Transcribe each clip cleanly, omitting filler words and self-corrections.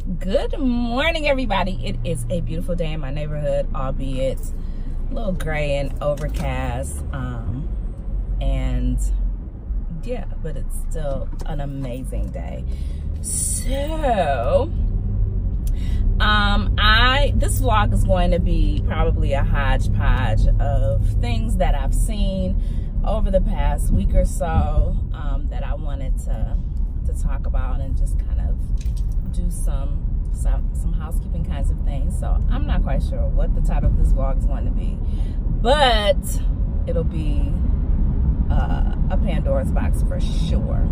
Good morning, everybody. It is a beautiful day in my neighborhood, albeit a little gray and overcast. And yeah, but it's still an amazing day. So this vlog is going to be probably a hodgepodge of things that I've seen over the past week or so that I wanted to talk about and just kind of do some housekeeping kinds of things. So I'm not quite sure what the title of this vlog is going to be, but it'll be a Pandora's box for sure.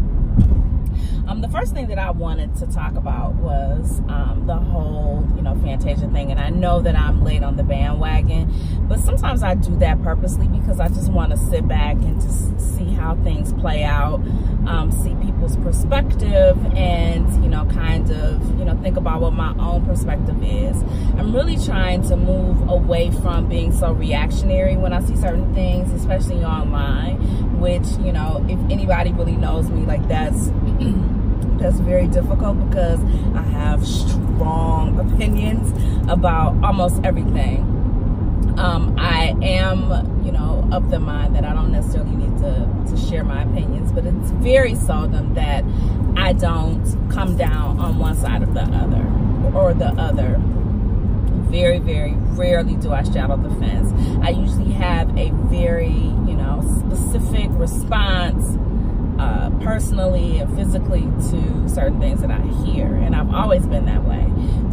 The first thing that I wanted to talk about was the whole, Fantasia thing. And I know that I'm late on the bandwagon, but sometimes I do that purposely because I just want to sit back and just see how things play out, see people's perspective, and, kind of, think about what my own perspective is. I'm really trying to move away from being so reactionary when I see certain things, especially online, which, if anybody really knows me, like that's very difficult because I have strong opinions about almost everything. I am, of the mind that I don't necessarily need to share my opinions, but it's very seldom that I don't come down on one side or the other. Very, very rarely do I straddle the fence. I usually have a very, specific response personally and physically to certain things that I hear, and I've always been that way.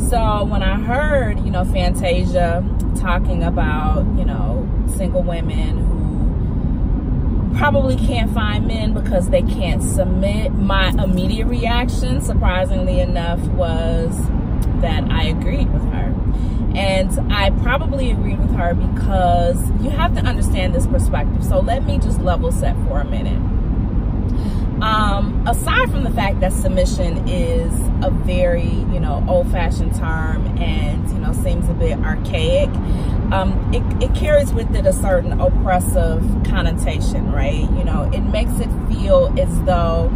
So when I heard, Fantasia talking about, single women who probably can't find men because they can't submit, my immediate reaction, surprisingly enough, was that I agreed with her. And I probably agreed with her because you have to understand this perspective. So let me just level set for a minute. Aside from the fact that submission is a very, old-fashioned term and, seems a bit archaic, it carries with it a certain oppressive connotation, right? It makes it feel as though,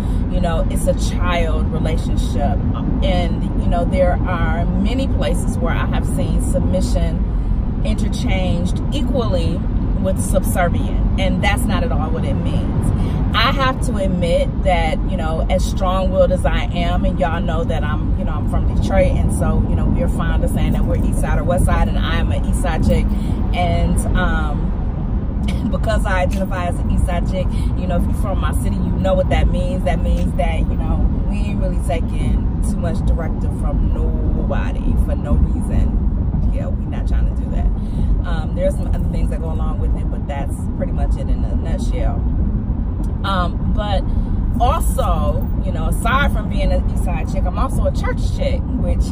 it's a child relationship. And, there are many places where I have seen submission interchanged equally with subservient, and that's not at all what it means. I have to admit that, as strong-willed as I am, and y'all know that I'm from Detroit, and so, we're fond of saying that we're East Side or West Side, and I am an East Side chick, and because I identify as an East Side chick, if you're from my city, you know what that means. That means that, we ain't really taking too much directive from nobody for no reason. Yeah, we're not trying to do that. There's some other things that go along with it, but that's pretty much it in a nutshell. But also, aside from being an East Side chick, I'm also a church chick, which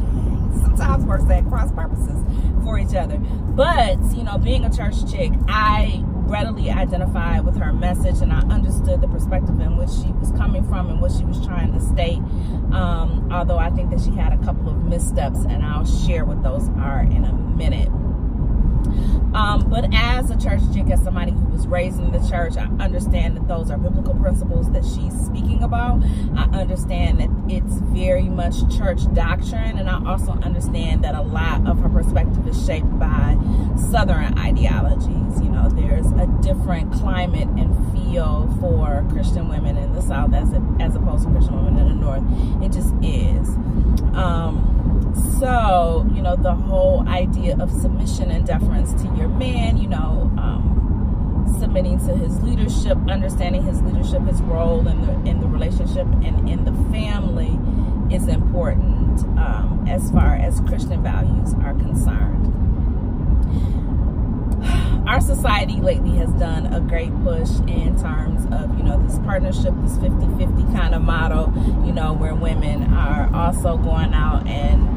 sometimes works at cross purposes for each other. But, being a church chick, I readily identified with her message, and I understood the perspective in which she was coming from and what she was trying to state. Although I think that she had a couple of missteps, and I'll share what those are in a minute. But as a church chick, as somebody who was raised in the church, I understand that those are biblical principles that she's speaking about. I understand that it's very much church doctrine, and I also understand that a lot of her perspective is shaped by Southern ideologies. There's a different climate and feel for Christian women in the South as opposed to Christian women in the North. It just is. So, the whole idea of submission and deference to your man, submitting to his leadership, understanding his leadership, his role in the relationship and in the family is important as far as Christian values are concerned. Our society lately has done a great push in terms of, this partnership, this 50-50 kind of model, where women are also going out and,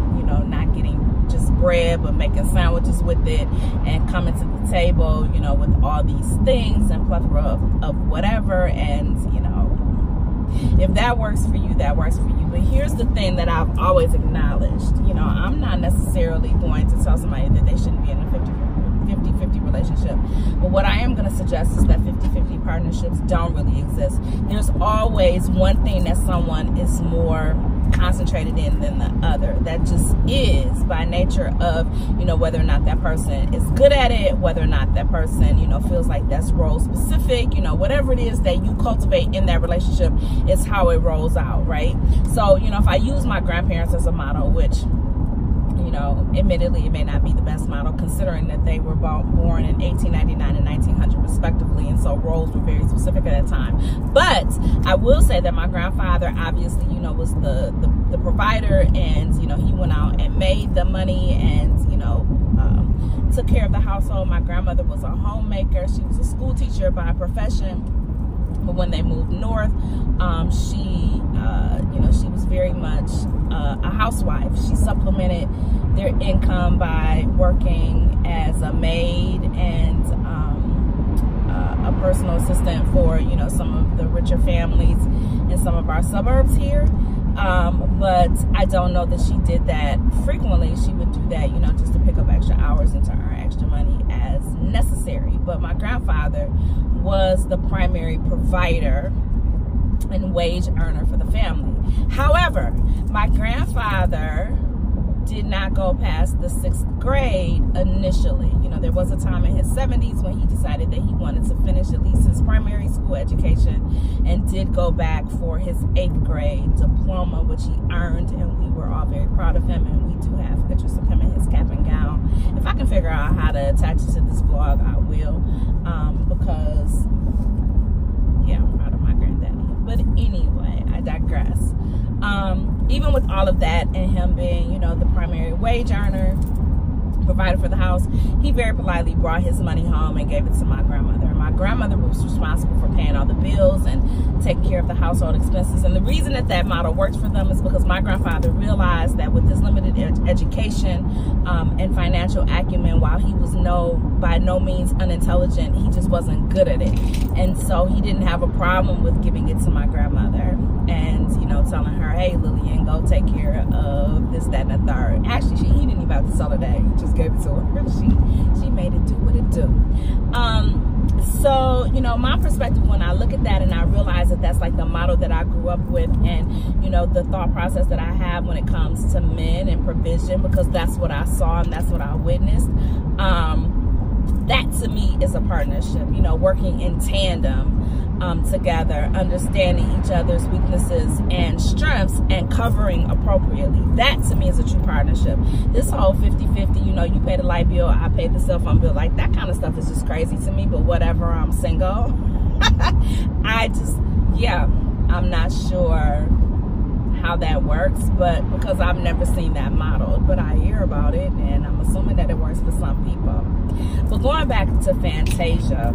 not getting just bread, but making sandwiches with it and coming to the table, with all these things and plethora of whatever. And, if that works for you, that works for you. But here's the thing that I've always acknowledged. I'm not necessarily going to tell somebody that they shouldn't be in a 50-50 relationship. But what I am going to suggest is that 50-50 partnerships don't really exist. There's always one thing that someone is more concentrated in than the other. That just is by nature of, you know, whether or not that person is good at it, whether or not that person, you know, feels like that's role specific, you know, whatever it is that you cultivate in that relationship is how it rolls out, right? So, you know, if I use my grandparents as a model, which, you know, admittedly, it may not be the best model considering that they were born in 1899 and 1900 respectively, and so roles were very specific at that time. But I will say that my grandfather obviously, you know, was the provider, and, you know, he went out and made the money and, you know, took care of the household. My grandmother was a homemaker. She was a school teacher by profession. But when they moved north, you know, she was very much a housewife. She supplemented their income by working as a maid and a personal assistant for, you know, some of the richer families in some of our suburbs here. But I don't know that she did that frequently. She would do that, you know, just to pick up extra hours and to earn extra money as necessary. But my grandfather was the primary provider and wage earner for the family. However, my grandfather did not go past the 6th grade initially. You know, there was a time in his 70s when he decided that he wanted to finish at least his primary school education, and did go back for his 8th grade diploma, which he earned, and we were all very proud of him, and we do have pictures of him in his cap and gown. If I can figure out how to attach it to this vlog, I will, because, yeah, I'm proud of my granddaddy. But anyway, I digress. Even with all of that and him being, you know, the primary wage earner, provider for the house, he very politely brought his money home and gave it to my grandmother. My grandmother was responsible for paying all the bills and taking care of the household expenses. And the reason that that model works for them is because my grandfather realized that with his limited education and financial acumen, while he was by no means unintelligent, he just wasn't good at it. And so he didn't have a problem with giving it to my grandmother and, you know, telling her, hey, Lillian, go take care of this, that, and the third. Actually, he didn't even have to tell her that. He just gave it to her. She made it do what it do. So, you know, my perspective when I look at that and I realize that that's like the model that I grew up with, and, you know, the thought process that I have when it comes to men and provision, because that's what I saw and that's what I witnessed. That to me is a partnership, you know, working in tandem together, understanding each other's weaknesses and strengths and covering appropriately. That to me is a true partnership. This whole 50-50, you know, you pay the light bill, I pay the cell phone bill, like that kind of stuff is just crazy to me. But whatever, I'm single. I'm not sure how that works, but because I've never seen that modeled, but I hear about it and I'm assuming that it works for some people. But going back to Fantasia,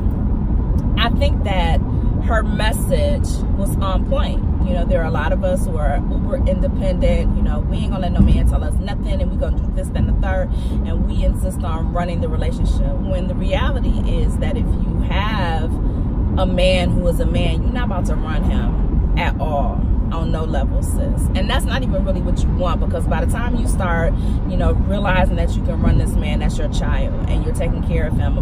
I think that her message was on point. You know, there are a lot of us who are uber independent. You know, we ain't gonna let no man tell us nothing, and we gonna do this, that, and the third, and we insist on running the relationship. When the reality is that if you have a man who is a man, you're not about to run him at all. On no level, sis. And that's not even really what you want, because by the time you start, you know, realizing that you can run this man, that's your child, and you're taking care of him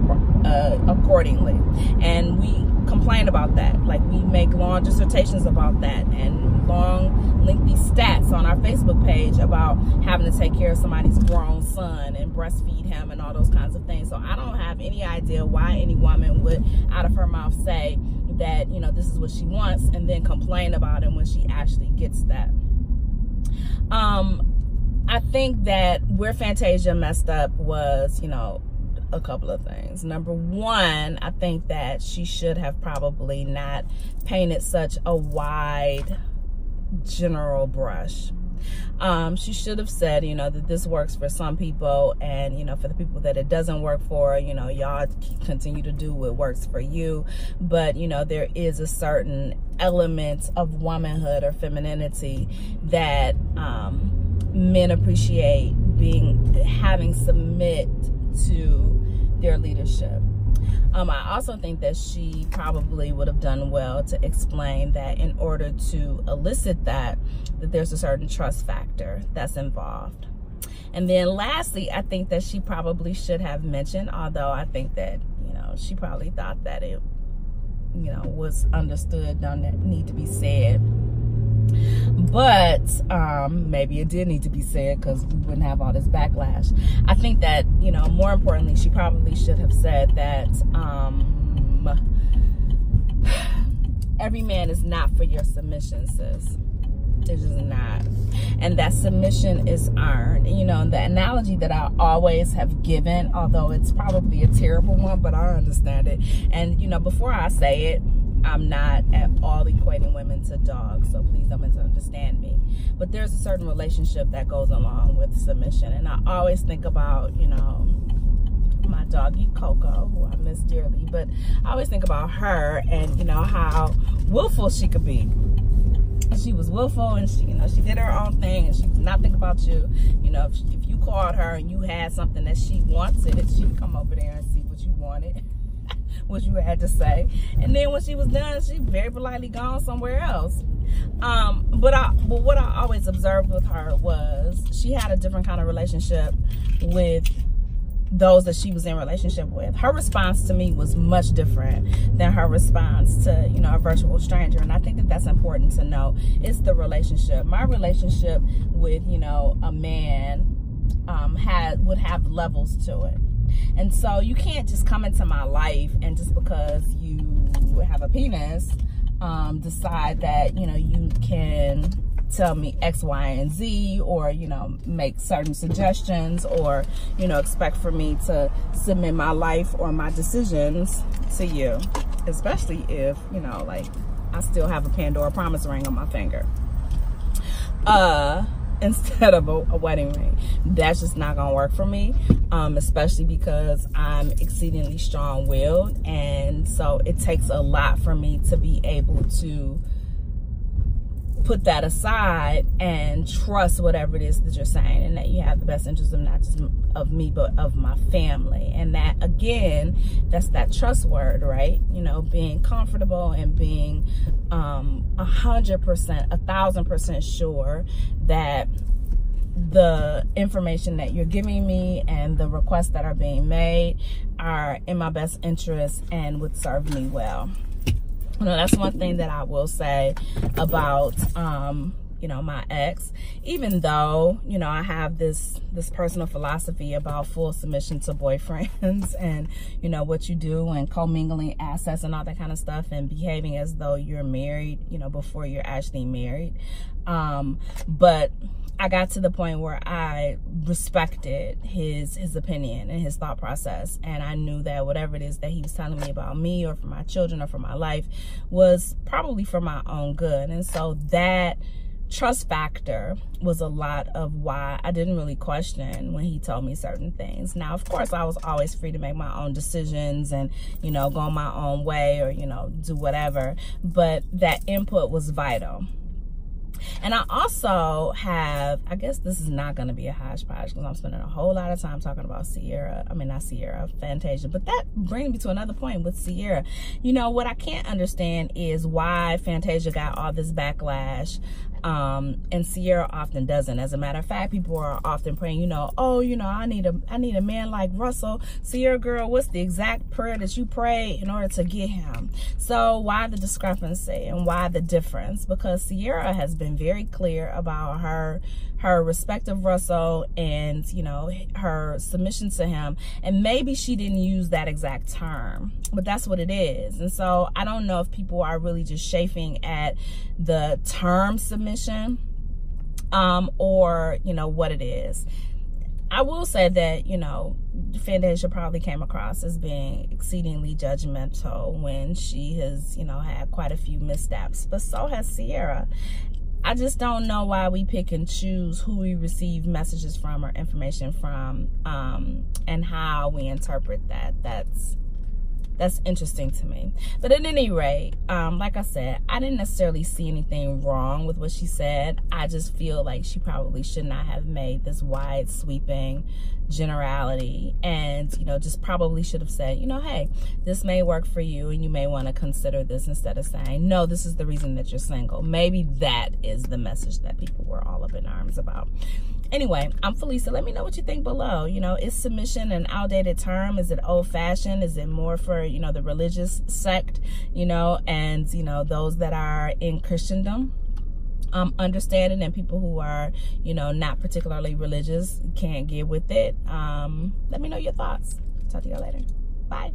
accordingly. And we complain about that. Like, we make long dissertations about that and long, lengthy stats on our Facebook page about having to take care of somebody's grown son and breastfeed him and all those kinds of things. So I don't have any idea why any woman would, out of her mouth, say that, you know, this is what she wants and then complain about it when she actually gets that. I think that where Fantasia messed up was, you know, a couple of things. Number one, I think that she should have probably not painted such a wide general brush. She should have said, you know, that this works for some people, and, you know, for the people that it doesn't work for, you know, y'all continue to do what works for you. But, you know, there is a certain element of womanhood or femininity that men appreciate having submit to their leadership. I also think that she probably would have done well to explain that in order to elicit that there's a certain trust factor that's involved. And then lastly, I think that she probably should have mentioned, although I think that, you know, she probably thought that it, you know, was understood, don't need to be said, But maybe it did need to be said because we wouldn't have all this backlash. I think that, you know, more importantly, she probably should have said that every man is not for your submission, sis. It's just not. And that submission is earned. You know, the analogy that I always have given, although it's probably a terrible one, but I understand it. And, you know, before I say it, I'm not at all equating women to dogs, so please don't misunderstand me. But there's a certain relationship that goes along with submission. And I always think about, you know, my doggy Coco, who I miss dearly, but I always think about her and, you know, how willful she could be. She was willful, and she, you know, she did her own thing, and she did not think about you. You know, if you called her and you had something that she wanted, she'd come over there and see what you wanted, what you had to say. And then when she was done, she very politely gone somewhere else. But what I always observed with her was she had a different kind of relationship with those that she was in relationship with. Her response to me was much different than her response to, you know, a virtual stranger. And I think that that's important to know. It's the relationship. My relationship with, you know, a man would have levels to it. And so you can't just come into my life and just because you have a penis, decide that, you know, you can tell me X, Y, and Z, or, you know, make certain suggestions, or, you know, expect for me to submit my life or my decisions to you, especially if, you know, like, I still have a Pandora promise ring on my finger instead of a wedding ring. That's just not gonna work for me, especially because I'm exceedingly strong-willed, and so it takes a lot for me to be able to put that aside and trust whatever it is that you're saying, and that you have the best interest of not just of me but of my family. And that, again, that's that trust word, right? You know, being comfortable and being 100%, 1,000% sure that the information that you're giving me and the requests that are being made are in my best interest and would serve me well. You know, that's one thing that I will say about, you know, my ex. Even though, you know, I have this personal philosophy about full submission to boyfriends and, you know, what you do and commingling assets and all that kind of stuff and behaving as though you're married, you know, before you're actually married. But I got to the point where I respected his opinion and his thought process. And I knew that whatever it is that he was telling me about me or for my children or for my life was probably for my own good. And so that trust factor was a lot of why I didn't really question when he told me certain things. Now, of course, I was always free to make my own decisions and, you know, go my own way or, you know, do whatever. But that input was vital. And I also have, I guess this is not going to be a hodgepodge because I'm spending a whole lot of time talking about Fantasia. But that brings me to another point with Sierra. You know, what I can't understand is why Fantasia got all this backlash and Sierra often doesn't. As a matter of fact, people are often praying, you know, oh, you know, I need a man like Russell. Sierra girl, what's the exact prayer that you prayed in order to get him? So why the discrepancy and why the difference? Because Sierra has been very clear about her respect of Russell and, you know, her submission to him. And maybe she didn't use that exact term, but that's what it is. And so I don't know if people are really just chafing at the term submission or, you know, what it is. I will say that, you know, Fantasia probably came across as being exceedingly judgmental when she has, you know, had quite a few missteps, but so has Sierra. I just don't know why we pick and choose who we receive messages from or information from, and how we interpret that. That's interesting to me. But at any rate, like I said, I didn't necessarily see anything wrong with what she said. I just feel like she probably should not have made this wide sweeping generality, and, you know, just probably should have said, you know, hey, this may work for you and you may want to consider this, instead of saying, no, this is the reason that you're single. Maybe that is the message that people were all up in arms about. Anyway, I'm Felisa. Let me know what you think below. You know, is submission an outdated term? Is it old-fashioned? Is it more for, you know, the religious sect, you know, and, you know, those that are in Christendom? understanding, and people who are, you know, not particularly religious can't get with it. Let me know your thoughts. Talk to y'all later. Bye.